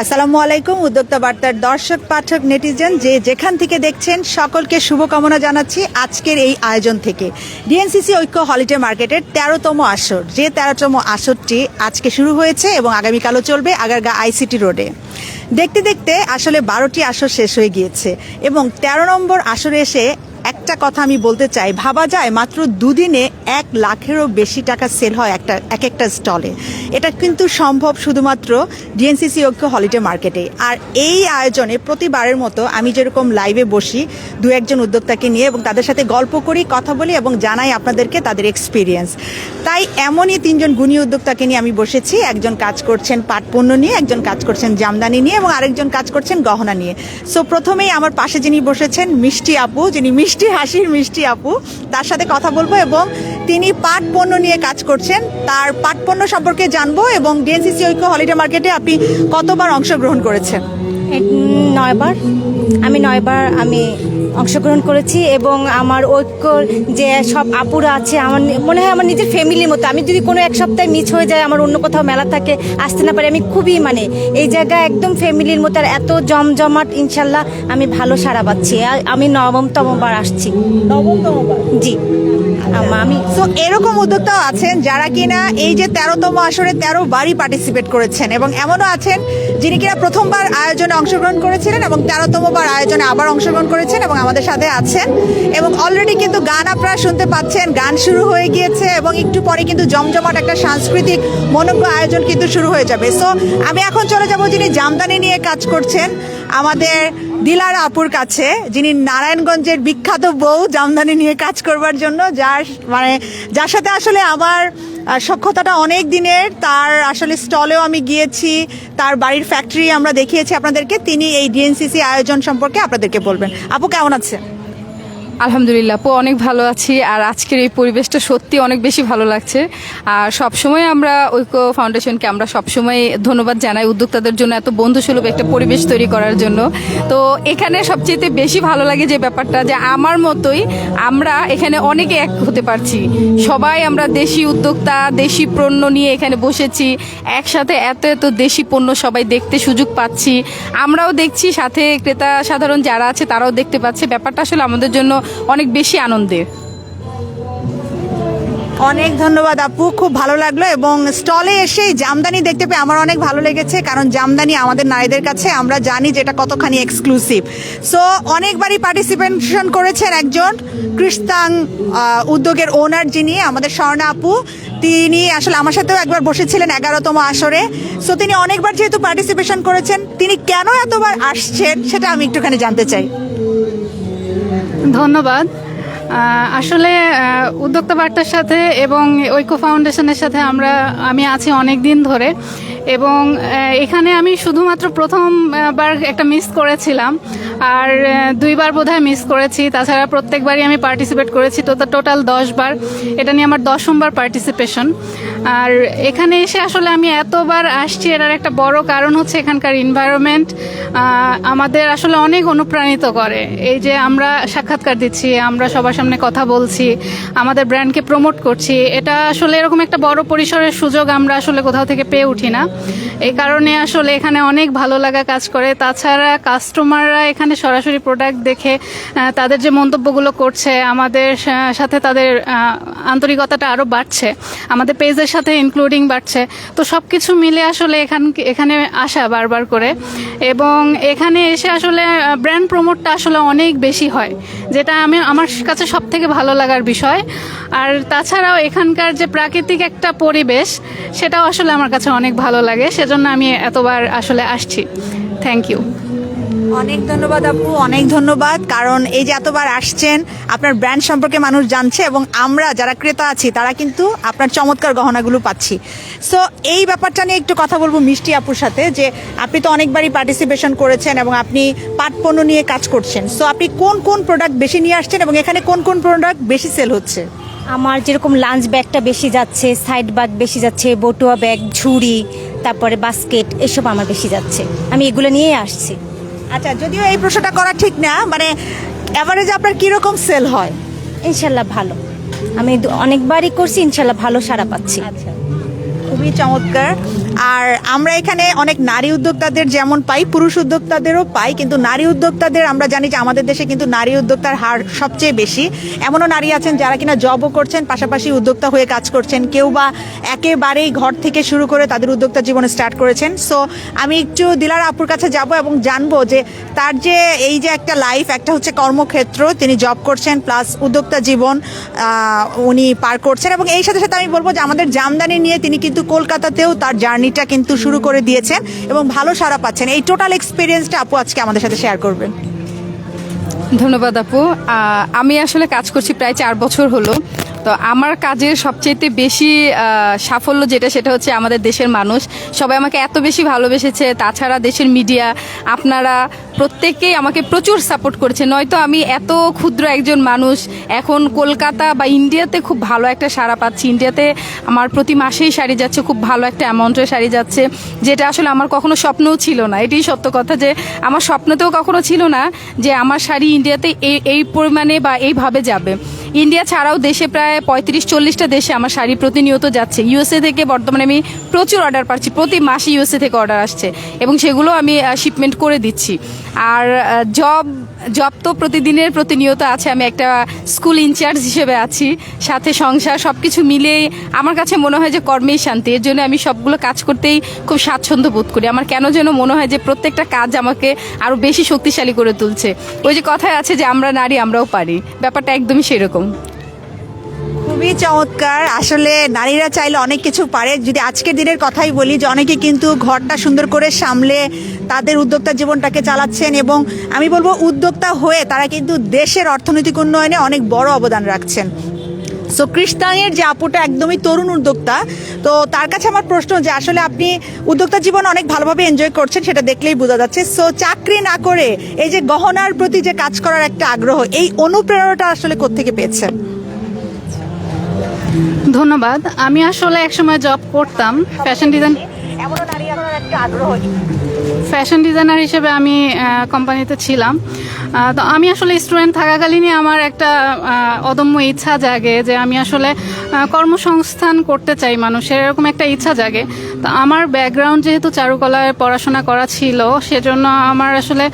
আসসালামু আলাইকুম উদ্যোক্তা বার্তার দর্শক পাঠক নেটিজেন যে যেখান থেকে দেখছেন সকলকে শুভকামনা জানাচ্ছি আজকের এই আয়োজন থেকে। ডিএনসিসি ঐক্য হলিডে মার্কেটের 13তম আসর, যে 13তম আসরটি আজকে শুরু হয়েছে এবং আগামীকালও চলবে আগারগাঁ আইসিটি রোডে। দেখতে দেখতে আসলে 12টি আসর শেষ হয়ে গিয়েছে এবং 13 নম্বর আসরে এসে একটা কথা আমি বলতে চাই, ভাবা যায় মাত্র দুদিনে 1 লাখেরও বেশি টাকা সেল হয় এক একটা স্টলে। এটা কিন্তু সম্ভব শুধুমাত্র ডিএনসিসি ঐক্য হলিডে মার্কেটে। আর এই আয়োজনে প্রতিবারের মতো আমি যেরকম লাইভে বসি দু একজন উদ্যোক্তাকে নিয়ে এবং তাদের সাথে গল্প করি, কথা বলি এবং জানাই আপনাদেরকে তাদের এক্সপিরিয়েন্স। তাই এমনই 3জন গুণী উদ্যোক্তাকে নিয়ে আমি বসেছি। একজন কাজ করছেন পাট পণ্য নিয়ে, একজন কাজ করছেন জামদানি নিয়ে এবং আরেকজন কাজ করছেন গহনা নিয়ে। সো প্রথমেই আমার পাশে যিনি বসেছেন মিষ্টি আপু, যিনি মিষ্টি হাসির মিষ্টি আপু, তার সাথে কথা বলবো এবং তিনি পাট পণ্য নিয়ে কাজ করছেন, তার পাট পণ্য সম্পর্কে জানবো। এবং ডিএনসিসি ঐক্য হলিডে মার্কেটে আপনি কতবার অংশগ্রহণ করেছেন? 9বার। আমি 9বার অংশগ্রহণ করেছি এবং আমার ঐক্যর যে সব আপুরা আছে আমার মনে হয় আমার নিজের ফ্যামিলির মতো। আমি যদি কোনো এক সপ্তাহে মিস হয়ে যায়, আমার অন্য কোথাও মেলা থাকে, আসতে না পারি, আমি খুবই এই জায়গায় একদম ফ্যামিলির মতো। আর এত জমজমাট, ইনশাল্লাহ আমি ভালো সাড়া পাচ্ছি। আমি 9তমবার আসছি। 9তমবার? জি। আমি তো এরকম উদ্যোক্তাও আছেন যারা কিনা এই যে 13তম আসরে 13 বারই পার্টিসিপেট করেছেন এবং এমনও আছেন যিনি কিনা প্রথমবার আয়োজনে অংশগ্রহণ করেছিলেন এবং 13তমবার আয়োজনে আবার অংশগ্রহণ করেছেন এবং আমাদের সাথে আছেন। এবং অলরেডি কিন্তু গান আপনারা শুনতে পাচ্ছেন, গান শুরু হয়ে গিয়েছে এবং একটু পরে কিন্তু জমজমাট একটা সাংস্কৃতিক মনোজ্ঞ আয়োজন কিন্তু শুরু হয়ে যাবে। সো আমি এখন চলে যাব যিনি জামদানি নিয়ে কাজ করছেন, আমাদের দিলারা আপুর কাছে, যিনি নারায়ণগঞ্জের বিখ্যাত বউ জামদানি নিয়ে কাজ করবার জন্য, যার সাথে আসলে আমার সখ্যতাটা অনেক দিনের। তার আসলে স্টলেও আমি গিয়েছি, তার বাড়ির ফ্যাক্টরি আমরা দেখিয়েছি আপনাদেরকে। তিনি এই ডিএনসিসি আয়োজন সম্পর্কে আপনাদেরকে বলবেন। আপু কেমন আছেন? আলহামদুলিল্লাহ আপু, অনেক ভালো আছি। আর আজকের এই পরিবেশটা সত্যি অনেক বেশি ভালো লাগছে। আর সবসময় আমরা ঐক্য ফাউন্ডেশনকে আমরা সবসময় ধন্যবাদ জানাই উদ্যোক্তাদের জন্য এত বন্ধুসুলভ একটা পরিবেশ তৈরি করার জন্য। তো এখানে সবচেয়ে বেশি ভালো লাগে যে ব্যাপারটা, যে আমার মতোই আমরা এখানে অনেকে এক হতে পারছি। সবাই আমরা দেশি উদ্যোক্তা, দেশি পণ্য নিয়ে এখানে বসেছি একসাথে। এত এত দেশি পণ্য সবাই দেখতে সুযোগ পাচ্ছি, আমরাও দেখছি, সাথে ক্রেতা সাধারণ যারা আছে তারাও দেখতে পাচ্ছে। ব্যাপারটা আসলে আমাদের জন্য অনেক বেশি আনন্দের। অনেক ধন্যবাদ আপু, খুব ভালো লাগলো। এবং স্টলে এসে জামদানি দেখতে পেয়ে আমার অনেক ভালো লেগেছে, কারণ জামদানি আমাদের নারীদের কাছে আমরা জানি যে এটা কতখানি এক্সক্লুসিভ। সো অনেকবারই পার্টিসিপেশন করেছেন একজন কৃষ্টাং উদ্যোগের ওনার, যিনি আমাদের স্বর্ণা আপু। তিনি আসলে আমার সাথেও একবার বসেছিলেন 11তম আসরে। সো তিনি অনেকবার যেহেতু পার্টিসিপেশন করেছেন, তিনি কেন এতবার আসছেন সেটা আমি একটুখানি জানতে চাই। ধন্যবাদ। আসলে উদ্যোক্তা বার্তার সাথে এবং ঐক্য ফাউন্ডেশনের সাথে আমি আছি অনেক দিন ধরে এবং এখানে আমি শুধুমাত্র প্রথমবার একটা মিস করেছিলাম, আর 2বার বোধহয় মিস করেছি। তাছাড়া প্রত্যেকবারই আমি পার্টিসিপেট করেছি, টোটাল 10বার। এটা নিয়ে আমার 10মবার পার্টিসিপেশন। আর এখানে এসে আসলে আমি এতবার আসছি, এটার একটা বড় কারণ হচ্ছে এখানকার এনভায়রনমেন্ট আমাদের আসলে অনেক অনুপ্রাণিত করে। এই যে আমরা সাক্ষাৎকার দিচ্ছি, আমরা সবার সামনে কথা বলছি, আমাদের ব্র্যান্ডকে প্রমোট করছি, এটা আসলে এরকম একটা বড় পরিসরের সুযোগ আমরা আসলে কোথাও থেকে পেয়ে উঠি না। এই কারণে আসলে এখানে অনেক ভালো লাগা কাজ করে। তাছাড়া কাস্টমাররা এখানে সরাসরি প্রোডাক্ট দেখে তাদের যে মন্তব্যগুলো করছে, আমাদের সাথে তাদের আন্তরিকতাটা আরও বাড়ছে, আমাদের পেজের সাথে ইনক্লুডিং বাড়ছে। তো সব কিছু মিলে আসলে এখানে আসা বারবার করে, এবং এখানে এসে আসলে ব্র্যান্ড প্রমোটটা আসলে অনেক বেশি হয়, যেটা আমার কাছে সব থেকে ভালো লাগার বিষয়। আর তাছাড়াও এখানকার যে প্রাকৃতিক একটা পরিবেশ, সেটাও আসলে আমার কাছে অনেক ভালো লাগে, সেজন্য আমি এতবার আসলে আসছি। Thank you. অনেক ধন্যবাদ আপু, অনেক ধন্যবাদ। কারণ এই যে এতবার আসছেন, আপনার ব্র্যান্ড সম্পর্কে মানুষ জানছে এবং আমরা যারা ক্রেতা আছি তারা কিন্তু আপনার চমৎকার গহনাগুলো পাচ্ছি। সো এই ব্যাপারটা নিয়ে একটু কথা বলবো মিষ্টি আপুর সাথে, যে আপনি তো অনেকবারই পার্টিসিপেশন করেছেন এবং আপনি পাট পণ্য নিয়ে কাজ করছেন। সো আপনি কোন কোন প্রোডাক্ট বেশি নিয়ে আসছেন এবং এখানে কোন কোন প্রোডাক্ট বেশি সেল হচ্ছে? আমার যেরকম লাঞ্চ ব্যাগটা বেশি যাচ্ছে, সাইড ব্যাগ বেশি যাচ্ছে, বটুয়া ব্যাগ, ঝুড়ি, তারপরে বাস্কেট, এসব আমার বেশি যাচ্ছে। আমি এগুলো নিয়েই আসছি। আচ্ছা, যদিও এই প্রশ্নটা করা ঠিক না, এভারেজ আপনার কিরকম সেল হয়? ইনশাল্লাহ ভালো। আমি অনেকবারই করছি, ইনশাল্লাহ ভালো সাড়া পাচ্ছি। আচ্ছা, খুবই চমৎকার। আর আমরা এখানে অনেক নারী উদ্যোক্তাদের যেমন পাই, পুরুষ উদ্যোক্তাদেরও পাই, কিন্তু নারী উদ্যোক্তাদের আমরা জানি যে আমাদের দেশে কিন্তু নারী উদ্যোক্তার হার সবচেয়ে বেশি। এমনও নারী আছেন যারা কিনা জবও করছেন, পাশাপাশি উদ্যোক্তা হয়ে কাজ করছেন, কেউ বা একেবারেই ঘর থেকে শুরু করে তাদের উদ্যোক্তা জীবন স্টার্ট করেছেন। সো আমি একটু দিলারা আপুর কাছে যাব এবং জানবো যে তার যে এই যে একটা লাইফ, একটা হচ্ছে কর্মক্ষেত্র, তিনি জব করছেন প্লাস উদ্যোক্তা জীবন উনি পার করছেন, এবং এই সাথে সাথে আমি বলবো যে আমাদের জামদানি নিয়ে তিনি কিন্তু কলকাতাতেও তার জার্নিটা কিন্তু শুরু করে দিয়েছেন এবং ভালো সাড়া পাচ্ছেন। এই টোটাল এক্সপিরিয়েন্সটা আপু আজকে আমাদের সাথে শেয়ার করবেন। ধন্যবাদ আপু। আমি আসলে কাজ করছি প্রায় 4 বছর হলো। তো আমার কাজের সবচেয়ে বেশি সাফল্য যেটা, সেটা হচ্ছে আমাদের দেশের মানুষ সবাই আমাকে এত বেশি ভালোবেসেছে। তাছাড়া দেশের মিডিয়া আপনারা প্রত্যেকেই আমাকে প্রচুর সাপোর্ট করেছে, নয়তো আমি এত ক্ষুদ্র একজন মানুষ এখন কলকাতা বা ইন্ডিয়াতে খুব ভালো একটা সাড়া পাচ্ছি। ইন্ডিয়াতে আমার প্রতি মাসেই শাড়ি যাচ্ছে, খুব ভালো একটা অ্যামাউন্টের শাড়ি যাচ্ছে, যেটা আসলে আমার কখনো স্বপ্নও ছিল না। এটাই সত্য কথা যে আমার স্বপ্নতেও কখনো ছিল না যে আমার শাড়ি ইন্ডিয়াতে এই পরিমাণে বা এইভাবে যাবে। ইন্ডিয়া ছাড়াও দেশে প্রায় 35-40টা দেশে আমার শাড়ি প্রতিনিয়ত যাচ্ছে। ইউএসএ থেকে বর্তমানে আমি প্রচুর অর্ডার পাচ্ছি, প্রতি মাসে ইউএসএ থেকে অর্ডার আসছে এবং সেগুলো আমি শিপমেন্ট করে দিচ্ছি। আর জব তো প্রতিদিনের প্রতিনিয়ত আছে। আমি একটা স্কুল ইনচার্জ হিসেবে আছি, সাথে সংসার, সব কিছু মিলেই আমার কাছে মনে হয় যে কর্মেই শান্তি। এর জন্য আমি সবগুলো কাজ করতেই খুব স্বাচ্ছন্দ্য বোধ করি। আমার কেন যেন মনে হয় যে প্রত্যেকটা কাজ আমাকে আরও বেশি শক্তিশালী করে তুলছে। ওই যে কথায় আছে যে আমরা নারী আমরাও পারি, ব্যাপারটা একদমই সেরকম। খুবই চমৎকার। আসলে নারীরা চাইলে অনেক কিছু পারে। যদি আজকের দিনের কথাই বলি যে অনেকে কিন্তু ঘরটা সুন্দর করে সামলে তাদের উদ্যোক্তা জীবনটাকে চালাচ্ছেন, এবং আমি বলবো উদ্যোক্তা হয়ে তারা কিন্তু দেশের অর্থনৈতিক উন্নয়নে অনেক বড় অবদান রাখছেন। সো কৃষ্ণাঙ্গের যে আপুটা একদমই তরুণ উদ্যোক্তা, তো তার কাছে আমার প্রশ্ন যে আসলে আপনি উদ্যোক্তা জীবন অনেক ভালোভাবে এনজয় করছেন, সেটা দেখলেই বোঝা যাচ্ছে। সো চাকরি না করে এই যে গহনার প্রতি যে কাজ করার একটা আগ্রহ, এই অনুপ্রেরণাটা আসলে কোত্থেকে পেয়েছেন? ধন্যবাদ। আমি আসলে একসময় জব করতাম ফ্যাশন ডিজাইনার হিসেবে আমি কোম্পানিতে ছিলাম। তো আমি আসলে স্টুডেন্ট থাকাকালীনই আমার একটা অদম্য ইচ্ছা জাগে যে আমি আসলে কর্মসংস্থান করতে চাই মানুষের, এরকম একটা ইচ্ছা জাগে। তো আমার ব্যাকগ্রাউন্ড যেহেতু চারুকলায় পড়াশোনা করা ছিল, সেজন্য আমার আসলে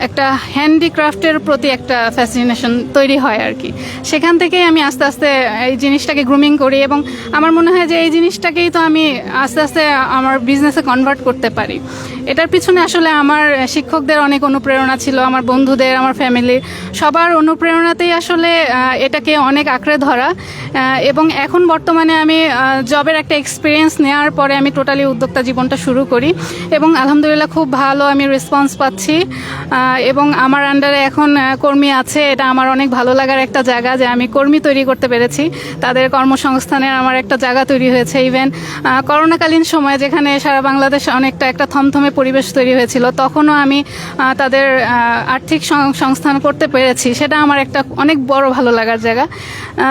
একটা হ্যান্ডিক্রাফটের প্রতি একটা ফ্যাসিনেশন তৈরি হয় আর কি। সেখান থেকেই আমি আস্তে আস্তে এই জিনিসটাকে গ্রুমিং করি এবং আমার মনে হয় যে এই জিনিসটাকেই তো আমি আস্তে আস্তে আমার বিজনেসে কনভার্ট করতে পারি। এটার পিছনে আসলে আমার শিক্ষকদের অনেক অনুপ্রেরণা ছিল, আমার বন্ধুদের, আমার ফ্যামিলির সবার অনুপ্রেরণাতেই আসলে এটাকে অনেক আঁকড়ে ধরা। এবং এখন বর্তমানে আমি জবের একটা এক্সপিরিয়েন্স নেওয়ার পরে আমি টোটালি উদ্যোক্তা জীবনটা শুরু করি এবং আলহামদুলিল্লাহ খুব ভালো আমি রেসপন্স পাচ্ছি এবং আমার আন্ডারে এখন কর্মী আছে। এটা আমার অনেক ভালো লাগার একটা জায়গা যে আমি কর্মী তৈরি করতে পেরেছি, তাদের কর্মসংস্থানের আমার একটা জায়গা তৈরি হয়েছে। ইভেন করোনাকালীন সময় যেখানে সারা বাংলাদেশ অনেকটা একটা থমথমে পরিবেশ তৈরি হয়েছিল, তখনও আমি তাদের আর্থিক সংস্থান করতে পেরেছি। সেটা আমার একটা অনেক বড় ভালো লাগার জায়গা।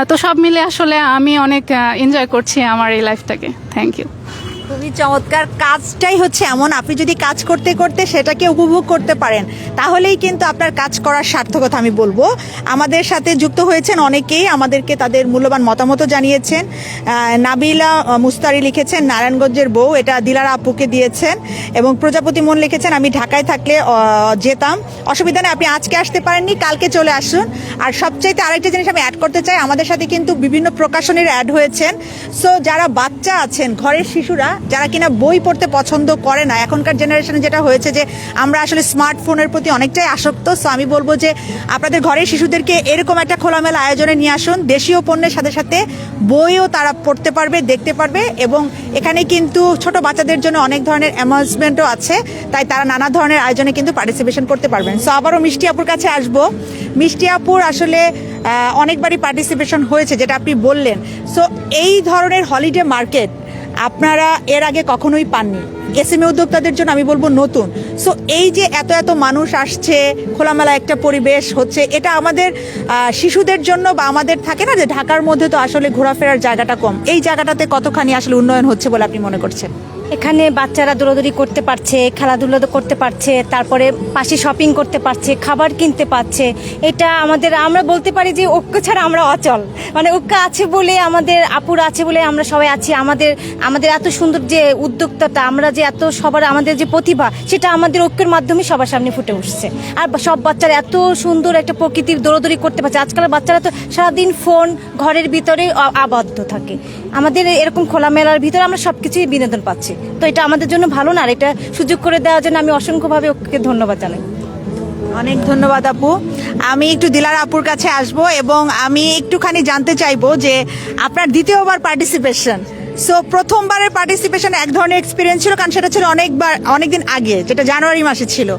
তো সব মিলে আসলে আমি অনেক এনজয় করছি আমার এই লাইফটাকে। Thank you. খুবই চমৎকার। কাজটাই হচ্ছে এমন, আপনি যদি কাজ করতে করতে সেটাকে উপভোগ করতে পারেন তাহলেই কিন্তু আপনার কাজ করার সার্থকতা আমি বলবো। আমাদের সাথে যুক্ত হয়েছেন অনেকেই, আমাদেরকে তাদের মূল্যবান মতামত জানিয়েছেন। নাবিলা মুস্তারি লিখেছেন নারায়ণগঞ্জের বউ, এটা দিলারা আপুকে দিয়েছেন, এবং প্রজাপতি মন লিখেছেন আমি ঢাকায় থাকলে যেতাম, অসুবিধা নেই, আপনি আজকে আসতে পারেননি কালকে চলে আসুন। আর সবচাইতে আরেকটা জিনিস আমি অ্যাড করতে চাই, আমাদের সাথে কিন্তু বিভিন্ন প্রকাশনীর অ্যাড হয়েছেন। সো যারা বাচ্চা আছেন, ঘরের শিশুরা যারা কিনা বই পড়তে পছন্দ করে না, এখনকার জেনারেশনে যেটা হয়েছে যে আমরা আসলে স্মার্টফোনের প্রতি অনেকটাই আসক্ত। সো আমি বলবো যে আপনাদের ঘরের শিশুদেরকে এরকম একটা খোলামেলা আয়োজনে নিয়ে আসুন। দেশীয় পণ্যের সাথে সাথে বইও তারা পড়তে পারবে, দেখতে পারবে, এবং এখানে কিন্তু ছোট বাচ্চাদের জন্য অনেক ধরনের অ্যামাউন্সমেন্টও আছে, তাই তারা নানা ধরনের আয়োজনে কিন্তু পার্টিসিপেশন করতে পারবেন। সো আবারও মিষ্টি আপুর কাছে আসবো। মিষ্টি আপুর আসলে অনেকবারই পার্টিসিপেশন হয়েছে যেটা আপনি বললেন। সো এই ধরনের হলিডে মার্কেট আপনারা এর আগে কখনোই পাননি, এসএমই উদ্যোক্তাদের জন্য আমি বলবো নতুন। সো এই যে এত এত মানুষ আসছে, খোলামেলা একটা পরিবেশ হচ্ছে, এটা আমাদের শিশুদের জন্য বা আমাদের থাকে না যে ঢাকার মধ্যে তো আসলে ঘোরাফেরার জায়গাটা কম, এই জায়গাটাতে কতখানি আসলে উন্নয়ন হচ্ছে বলে আপনি মনে করছেন? এখানে বাচ্চারা দৌড়াদৌড়ি করতে পারছে, খেলাধুলা করতে পারছে, তারপরে পাশে শপিং করতে পারছে, খাবার কিনতে পারছে। এটা আমাদের, আমরা বলতে পারি যে ঐক্য ছাড়া আমরা অচল। মানে ঐক্য আছে বলে, আমাদের আপুরা আছে বলে আমরা সবাই আছি। আমাদের এত সুন্দর যে উদ্যোক্তাটা, আমরা যে এত সবার আমাদের যে প্রতিভা, সেটা আমাদের ঐক্যের মাধ্যমে সবার সামনে ফুটে উঠছে। আর সব বাচ্চারা এত সুন্দর একটা প্রকৃতির দৌড়াদৌড়ি করতে পারছে। আজকাল বাচ্চারা তো সারাদিন ফোন, ঘরের ভিতরে আবদ্ধ থাকে। আমাদের এরকম খোলামেলার ভিতরে আমরা সবকিছুই বিনোদন পাচ্ছি। তো এটা আমাদের জন্য ভালো না, আর এটা সুযোগ করে দেওয়ার জন্য আমি অসংখ্যভাবে ওকে ধন্যবাদ জানাই। অনেক ধন্যবাদ আপু। আমি একটু দিলারা আপুর কাছে আসব এবং আমি একটুখানি জানতে চাইবো যে আপনার দ্বিতীয়বার পার্টিসিপেশন, সো প্রথমবারের পার্টিসিপেশন এক ধরনের এক্সপিরিয়েন্স ছিল, কারণ সেটা ছিল অনেকদিন আগে, যেটা জানুয়ারি মাসে ছিল।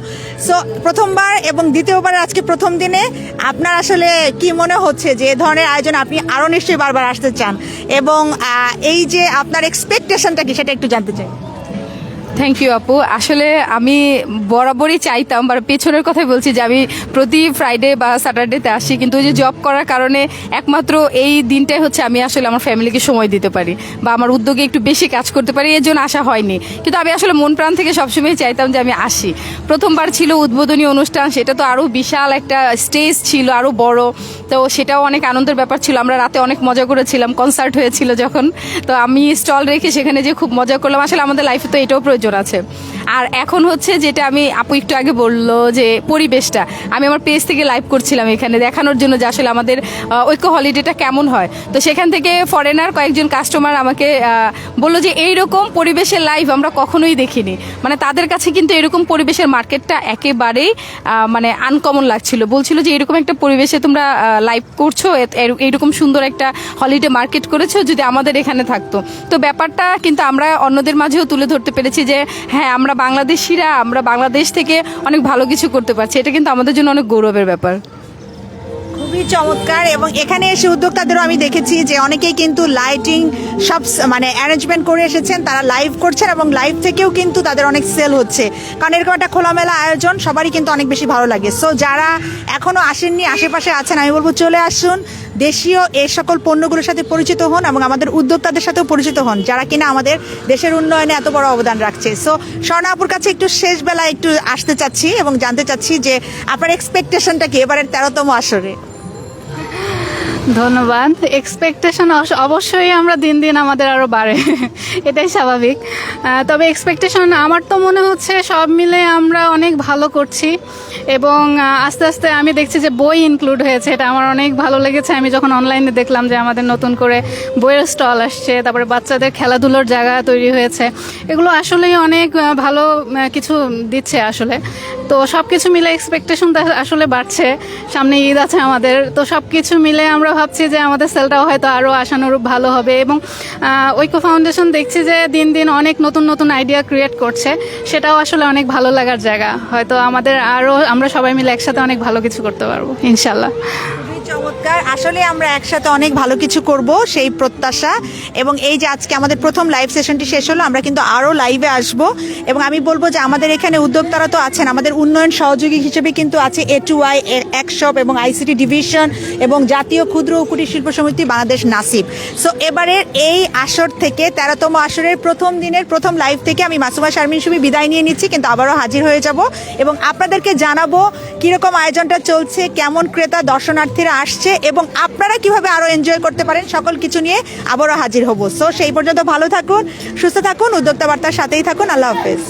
সো প্রথমবার এবং দ্বিতীয়বার আজকে প্রথম দিনে আপনার আসলে কি মনে হচ্ছে যে এ ধরনের আয়োজন আপনি আরও নিশ্চয়ই বারবার আসতে চান, এবং এই যে আপনার এক্সপেকটেশনটা কি সেটা একটু জানতে চাই। থ্যাংক ইউ আপু। আসলে আমি বরাবরই চাইতাম, বা পেছনের কথাই বলছি, যে আমি প্রতি ফ্রাইডে বা স্যাটারডেতে আসি, কিন্তু ওই যে জব করার কারণে একমাত্র এই দিনটাই হচ্ছে আমি আসলে আমার ফ্যামিলিকে সময় দিতে পারি বা আমার উদ্যোগে একটু বেশি কাজ করতে পারি, এর জন্য আসা হয়নি। কিন্তু আমি আসলে মন প্রাণ থেকে সবসময় চাইতাম যে আমি আসি। প্রথমবার ছিল উদ্বোধনী অনুষ্ঠান, সেটা তো আরও বিশাল একটা স্টেজ ছিল, আরও বড়, তো সেটাও অনেক আনন্দের ব্যাপার ছিল। আমরা রাতে অনেক মজা করেছিলাম, কনসার্ট হয়েছিল যখন, তো আমি স্টল রেখে সেখানে যে খুব মজা করলাম। আসলে আমাদের লাইফে তো এটাও প্রয়োজন আছে। আর এখন হচ্ছে যেটা আমি আপু একটু আগে বললো যে পরিবেশটা, আমি আমার পেজ থেকে লাইভ করছিলাম এখানে দেখানোর জন্য যে আসলে আমাদের ঐক্য হলিডেটা কেমন হয়। তো সেখান থেকে ফরেনার কয়েকজন কাস্টমার আমাকে বললো যে এইরকম পরিবেশের লাইভ আমরা কখনোই দেখিনি। মানে তাদের কাছে কিন্তু এরকম পরিবেশের মার্কেটটা একেবারেই মানে আনকমন লাগছিল। বলছিল যে এরকম একটা পরিবেশে তোমরা লাইভ করছো, এইরকম সুন্দর একটা হলিডে মার্কেট করেছো, যদি আমাদের এখানে থাকতো। তো ব্যাপারটা কিন্তু আমরা অন্যদের মাঝেও তুলে ধরতে পেরেছি যে হ্যাঁ, আমরা বাংলাদেশিরা, আমরা বাংলাদেশ থেকে অনেক ভালো কিছু করতে পারছি। এটা কিন্তু আমাদের জন্য অনেক গৌরবের ব্যাপার। খুবই চমৎকার। এবং এখানে এসে উদ্যোক্তাদেরও আমি দেখেছি যে অনেকেই কিন্তু লাইটিং সব মানে অ্যারেঞ্জমেন্ট করে এসেছেন, তারা লাইভ করছেন এবং লাইভ থেকেও কিন্তু তাদের অনেক সেল হচ্ছে, কারণ এরকম একটা খোলামেলা আয়োজন সবারই কিন্তু অনেক বেশি ভালো লাগে। সো যারা এখনো আসেননি, আশেপাশে আছেন, আমি বলবো চলে আসুন, দেশীয় এই সকল পণ্যগুলোর সাথে পরিচিত হন এবং আমাদের উদ্যোক্তাদের সাথেও পরিচিত হন, যারা কিনা আমাদের দেশের উন্নয়নে এত বড় অবদান রাখছে। সো স্বর্ণা আপুর কাছে একটু শেষ বেলায় একটু আসতে চাচ্ছি এবং জানতে চাচ্ছি যে আপনার এক্সপেকটেশনটা কি এবারের 13তম আসরে? ধন্যবাদ। এক্সপেকটেশন অবশ্যই আমরা দিন দিন আমাদের আরও বাড়ে, এটাই স্বাভাবিক। তবে এক্সপেকটেশন আমার তো মনে হচ্ছে সব মিলে আমরা অনেক ভালো করছি, এবং আস্তে আস্তে আমি দেখছি যে বই ইনক্লুড হয়েছে, এটা আমার অনেক ভালো লেগেছে। আমি যখন অনলাইনে দেখলাম যে আমাদের নতুন করে বইয়ের স্টল আসছে, তারপরে বাচ্চাদের খেলাধুলোর জায়গা তৈরি হয়েছে, এগুলো আসলেই অনেক ভালো কিছু দিচ্ছে আসলে। তো সব কিছু মিলে এক্সপেকটেশনটা আসলে বাড়ছে। সামনে ঈদ আছে আমাদের, তো সব কিছু মিলে আমরা ভাবছি যে আমাদের সেলটাও হয়তো আরও আশানুরূপ ভালো হবে। এবং ঐক্য ফাউন্ডেশন দেখছি যে দিন দিন অনেক নতুন নতুন আইডিয়া ক্রিয়েট করছে, সেটাও আসলে অনেক ভালো লাগার জায়গা। হয়তো আমরা সবাই মিলে একসাথে অনেক ভালো কিছু করতে পারবো ইনশাল্লাহ। চমৎকার। আসলে আমরা একসাথে অনেক ভালো কিছু করব সেই প্রত্যাশা, এবং এই যে আজকে আমাদের প্রথম লাইভ সেশনটি শেষ হলো, আমরা কিন্তু আরও লাইভে আসব। এবং আমি বলবো যে আমাদের এখানে উদ্যোক্তারা তো আছেন, আমাদের উন্নয়ন সহযোগী হিসেবে কিন্তু আছে A2I একশপ এবং ICT ডিভিশন এবং জাতীয় ক্ষুদ্র ও কুটির শিল্প সমিতি বাংলাদেশ নাসিব। সো এবারের এই আসর থেকে 13তম আসরের প্রথম দিনের প্রথম লাইভ থেকে আমি মাসুমা শারমিন সুমি বিদায় নিয়ে নিচ্ছি, কিন্তু আবারও হাজির হয়ে যাব এবং আপনাদেরকে জানাবো কীরকম আয়োজনটা চলছে, কেমন ক্রেতা দর্শনার্থীরা আসছে এবং আপনারা কিভাবে আরো এনজয় করতে পারেন, সকল কিছু নিয়ে আবারও হাজির হব। সো সেই পর্যন্ত ভালো থাকুন, সুস্থ থাকুন, উদ্যোক্তা বার্তার সাথেই থাকুন। আল্লাহ হাফেজ।